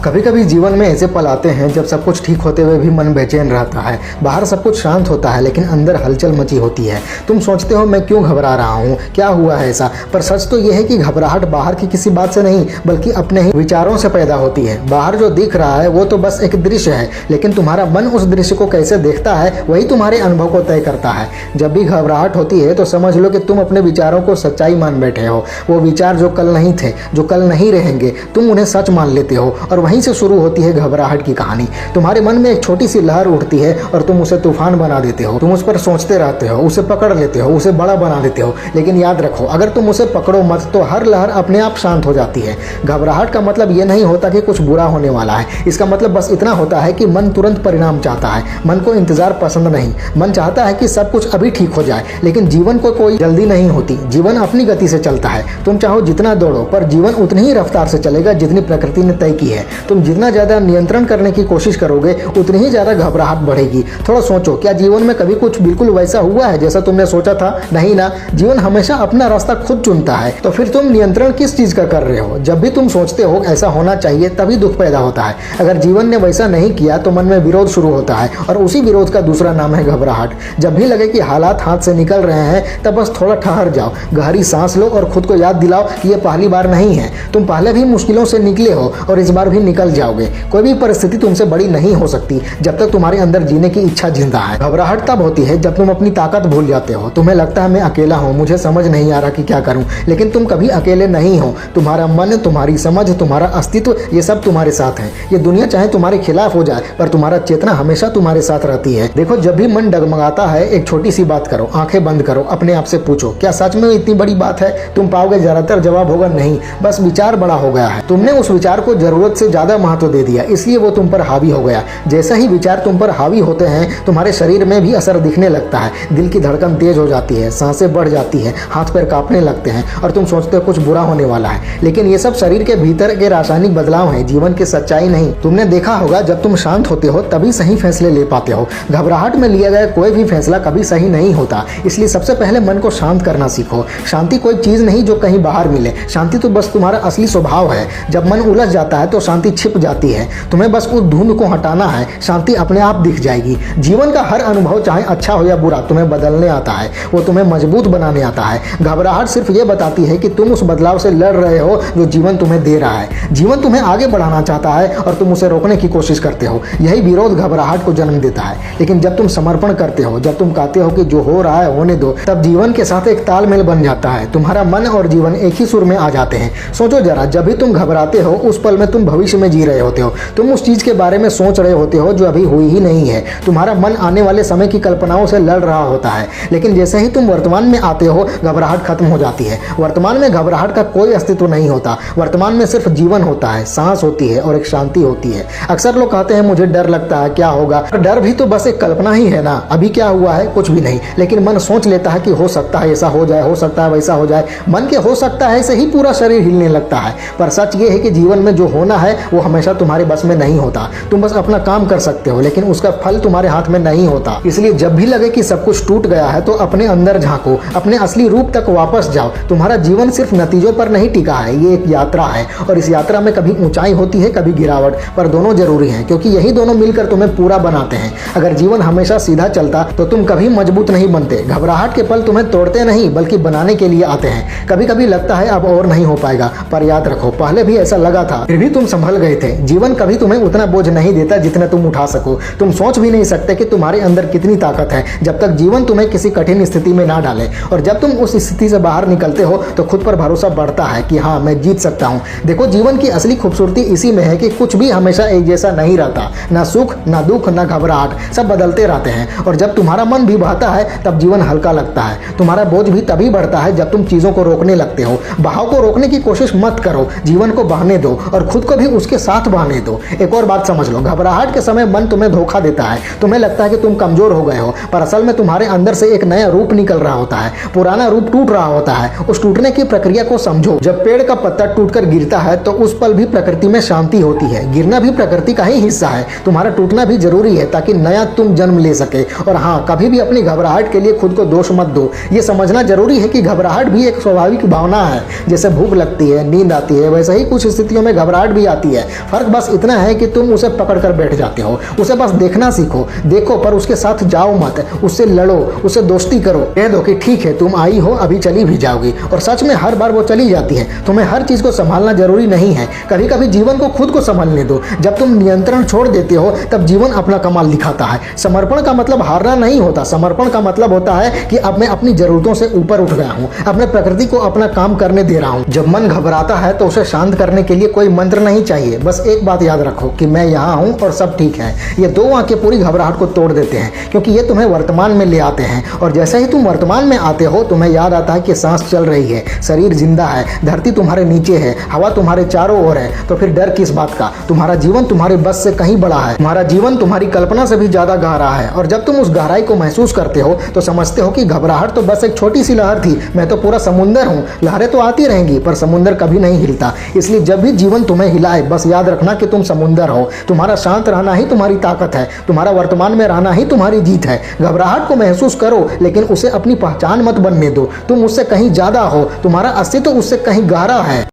कभी कभी जीवन में ऐसे पल आते हैं जब सब कुछ ठीक होते हुए भी मन बेचैन रहता है। बाहर सब कुछ शांत होता है लेकिन अंदर हलचल मची होती है। तुम सोचते हो मैं क्यों घबरा रहा हूँ, क्या हुआ है ऐसा। पर सच तो यह है कि घबराहट बाहर की किसी बात से नहीं बल्कि अपने ही विचारों से पैदा होती है। बाहर जो दिख रहा है वो तो बस एक दृश्य है, लेकिन तुम्हारा मन उस दृश्य को कैसे देखता है वही तुम्हारे अनुभव को तय करता है। जब भी घबराहट होती है तो समझ लो कि तुम अपने विचारों को सच्चाई मान बैठे हो। वो विचार जो कल नहीं थे, जो कल नहीं रहेंगे, तुम उन्हें सच मान लेते हो और वहीं से शुरू होती है घबराहट की कहानी। तुम्हारे मन में एक छोटी सी लहर उठती है और तुम उसे तूफान बना देते हो। तुम उस पर सोचते रहते हो, उसे पकड़ लेते हो, उसे बड़ा बना देते हो। लेकिन याद रखो, अगर तुम उसे पकड़ो मत तो हर लहर अपने आप शांत हो जाती है। घबराहट का मतलब ये नहीं होता कि कुछ बुरा होने वाला है। इसका मतलब बस इतना होता है कि मन तुरंत परिणाम चाहता है। मन को इंतजार पसंद नहीं। मन चाहता है कि सब कुछ अभी ठीक हो जाए, लेकिन जीवन को कोई जल्दी नहीं होती। जीवन अपनी गति से चलता है। तुम चाहो जितना दौड़ो, पर जीवन उतनी ही रफ्तार से चलेगा जितनी प्रकृति ने तय की है। तुम जितना ज़्यादा नियंत्रण करने की कोशिश करोगे उतनी ही ज़्यादा घबराहट बढ़ेगी। थोड़ा सोचो, क्या जीवन में कभी कुछ बिल्कुल वैसा हुआ है जैसा तुमने सोचा था? नहीं ना। जीवन हमेशा अपना रास्ता खुद चुनता है। तो फिर तुम नियंत्रण किस चीज़ का कर रहे हो? जब भी तुम सोचते हो ऐसा होना चाहिए तभी दुख पैदा होता है। अगर जीवन ने वैसा नहीं किया तो मन में विरोध शुरू होता है और उसी विरोध का दूसरा नाम है घबराहट। जब भी लगे कि हालात हाथ से निकल रहे हैं तब बस थोड़ा ठहर जाओ, गहरी सांस लो और खुद को याद दिलाओ कि ये पहली बार नहीं है। तुम पहले भी मुश्किलों से निकले हो और इस बार भी निकल जाओगे। कोई भी परिस्थिति तुमसे बड़ी नहीं हो सकती जब तक तुम्हारे अंदर जीने की इच्छा जिंदा है। घबराहट तब होती है जब तुम अपनी ताकत भूल जाते हो। तुम्हें लगता है मैं अकेला हूँ, मुझे समझ नहीं आ रहा कि क्या करूँ। लेकिन तुम कभी अकेले नहीं हो। तुम्हारा मन, तुम्हारी समझ, तुम्हारा अस्तित्व, ये सब तुम्हारे साथ है। ये दुनिया चाहे तुम्हारे खिलाफ हो जाए पर तुम्हारा चेतना हमेशा तुम्हारे साथ रहती है। देखो, जब भी मन डगमगाता है एक छोटी सी बात करो, आंखें बंद करो, अपने आप से पूछो क्या सच में इतनी बड़ी बात है? तुम पाओगे ज्यादातर जवाब होगा नहीं, बस विचार बड़ा हो गया है। तुमने उस विचार को जरूरत से ज्यादा महत्व दे दिया, इसलिए वो तुम पर हावी हो गया। जैसा ही विचार तुम पर हावी होते हैं तुम्हारे शरीर में भी असर दिखने लगता है। दिल की धड़कन तेज हो जाती है, सांसें बढ़ जाती है, हाथ पैर कांपने लगते हैं और तुम सोचते हो कुछ बुरा होने वाला है। लेकिन ये सब शरीर के भीतर के रासायनिक बदलाव हैं, जीवन की सच्चाई नहीं। तुमने देखा होगा जब तुम शांत होते हो तभी सही फैसले ले पाते हो। घबराहट में लिया गया कोई भी फैसला कभी सही नहीं होता। इसलिए सबसे पहले मन को शांत करना सीखो। शांति कोई चीज नहीं जो कहीं बाहर मिले। शांति तो बस तुम्हारा असली स्वभाव है। जब मन उलझ जाता है तो शांति छिप जाती है। तुम्हें बस उस धुंध को हटाना है, शांति अपने आप दिख जाएगी। जीवन का हर अनुभव चाहे अच्छा हो या बुरा तुम्हें बदलने आता है, वो तुम्हें मजबूत बनाने आता है। घबराहट सिर्फ ये बताती है कि तुम उस बदलाव से लड़ रहे हो जो जीवन तुम्हें दे रहा है। जीवन तुम्हें आगे बढ़ाना चाहता है और तुम उसे रोकने की कोशिश करते हो। यही विरोध घबराहट को जन्म देता है। लेकिन जब तुम समर्पण करते हो, जब तुम कहते हो कि जो हो रहा है होने दो, तब जीवन के साथ एक तालमेल बन जाता है। तुम्हारा मन और जीवन एक ही सुर में आ जाते हैं। सोचो जरा, जब भी तुम घबराते हो उस पल में तुम भविष्य में जी रहे होते हो। तुम उस चीज के बारे में सोच रहे होते हो जो अभी हुई ही नहीं है। तुम्हारा मन आने वाले समय की कल्पनाओं से लड़ रहा होता है। लेकिन जैसे ही तुम वर्तमान में आते हो घबराहट खत्म हो जाती है। वर्तमान में घबराहट का कोई अस्तित्व नहीं होता। वर्तमान में सिर्फ जीवन होता है, सांस होती है और एक शांति होती है। अक्सर लोग कहते हैं मुझे डर लगता है, क्या होगा? डर भी तो बस एक कल्पना ही है ना। अभी क्या हुआ है? कुछ भी नहीं। लेकिन मन सोच लेता है कि हो सकता है ऐसा हो जाए, हो सकता है वैसा हो जाए। मन के हो सकता है से ही पूरा शरीर हिलने लगता है। पर सच ये है कि जीवन में जो होना है वो हमेशा तुम्हारे बस में नहीं होता। तुम बस अपना काम कर सकते हो लेकिन उसका फल तुम्हारे हाथ में नहीं होता। इसलिए जब भी लगे कि सब कुछ टूट गया है तो अपने अंदर झांको, अपने असली रूप तक वापस जाओ। तुम्हारा जीवन सिर्फ नतीजों पर नहीं टिका है, ये एक यात्रा है और इस यात्रा में कभी ऊंचाई होती है, कभी गिरावट, पर दोनों जरूरी हैं क्योंकि यही दोनों मिलकर तुम्हें पूरा बनाते हैं। अगर जीवन हमेशा सीधा चलता तो तुम कभी मजबूत नहीं बनते। घबराहट के पल तुम्हें तोड़ते नहीं बल्कि बनाने के लिए आते हैं। कभी कभी लगता है अब और नहीं हो पाएगा, पर याद रखो पहले भी ऐसा लगा था, फिर भी तुम संभल गए थे। जीवन कभी तुम्हें उतना बोझ नहीं देता जितना तुम उठा सको। तुम सोच भी नहीं सकते कि तुम्हारे अंदर कितनी ताकत है जब तक जीवन तुम्हें किसी कठिन स्थिति में ना डाले। और जब तुम उस स्थिति से बाहर निकलते हो तो खुद पर भरोसा बढ़ता है कि हाँ, मैं जीत सकता हूँ। देखो, जीवन की असली खूबसूरती इसी में है कि कुछ भी हमेशा एक जैसा नहीं रहता। ना सुख, ना दुख, ना घबराहट, सब बदलते रहते हैं। और जब तुम्हारा मन भी बहता है तब जीवन हल्का लगता है। तुम्हारा बोझ भी तभी बढ़ता है जब तुम चीजों को रोकने लगते हो। बहाव को रोकने की कोशिश मत करो, जीवन को बहने दो और खुद को भी उसके साथ बहने दो। एक और बात समझ लो, घबराहट के समय मन तुम्हें धोखा देता है। तुम्हें लगता है कि तुम कमजोर हो गए हो, पर असल में तुम्हारे अंदर से एक नया रूप निकल रहा होता है। पुराना रूप टूट रहा होता है। उस टूटने की प्रक्रिया को समझो। जब पेड़ का पत्ता टूटकर गिरता है तो उस पल भी प्रकृति में शांति होती है। गिरना भी प्रकृति का ही हिस्सा है। तुम्हारा टूटना भी जरूरी है ताकि नया तुम जन्म ले सके। और हाँ, कभी भी अपनी घबराहट के लिए खुद को दोष मत दो। ये समझना जरूरी है कि घबराहट भी एक स्वाभाविक भावना है। जैसे भूख लगती है, नींद आती है, वैसे ही कुछ स्थितियों में घबराहट भी आती ही है। फर्क बस इतना है कि तुम उसे पकड़ कर बैठ जाते हो। उसे बस देखना सीखो, देखो पर उसके साथ जाओ मत, उससे लड़ो, उससे दोस्ती करो, कह दो कि ठीक है तुम आई हो, अभी चली भी जाओगी। और सच में हर बार वो चली जाती है। तुम्हें हर चीज को संभालना जरूरी नहीं है, कभी कभी जीवन को खुद को संभालने दो। जब तुम नियंत्रण छोड़ देते हो तब जीवन अपना कमाल दिखाता है। समर्पण का मतलब हारना नहीं होता, समर्पण का मतलब होता है कि अब मैं अपनी जरूरतों से ऊपर उठ गया हूँ, अपने प्रकृति को अपना काम करने दे रहा हूँ। जब मन घबराता है तो उसे शांत करने के लिए कोई मंत्र नहीं चाहिए, बस एक बात याद रखो कि मैं यहाँ हूँ और सब ठीक है। ये दो वाक्य पूरी घबराहट को तोड़ देते हैं, क्योंकि ये तुम्हें वर्तमान में ले आते हैं। और जैसे ही तुम वर्तमान में आते हो तुम्हें याद आता है कि सांस चल रही है, शरीर जिंदा है, धरती तुम्हारे नीचे है, हवा तुम्हारे चारों ओर है, तो फिर डर किस बात का। तुम्हारा जीवन तुम्हारे बस से कहीं बड़ा है, तुम्हारा जीवन तुम्हारी कल्पना से भी ज्यादा गहरा है। और जब तुम उस गहराई को महसूस करते हो तो समझते हो कि घबराहट तो बस एक छोटी सी लहर थी, मैं तो पूरा समुंदर हूँ। लहरें तो आती रहेंगी पर समुंदर कभी नहीं हिलता। इसलिए जब भी जीवन तुम्हें हिलाए बस याद रखना कि तुम समुंदर हो। तुम्हारा शांत रहना ही तुम्हारी ताकत है, तुम्हारा वर्तमान में रहना ही तुम्हारी जीत है। घबराहट को महसूस करो लेकिन उसे अपनी पहचान मत बनने दो। तुम उससे कहीं ज्यादा हो, तुम्हारा अस्तित्व उससे कहीं गहरा है।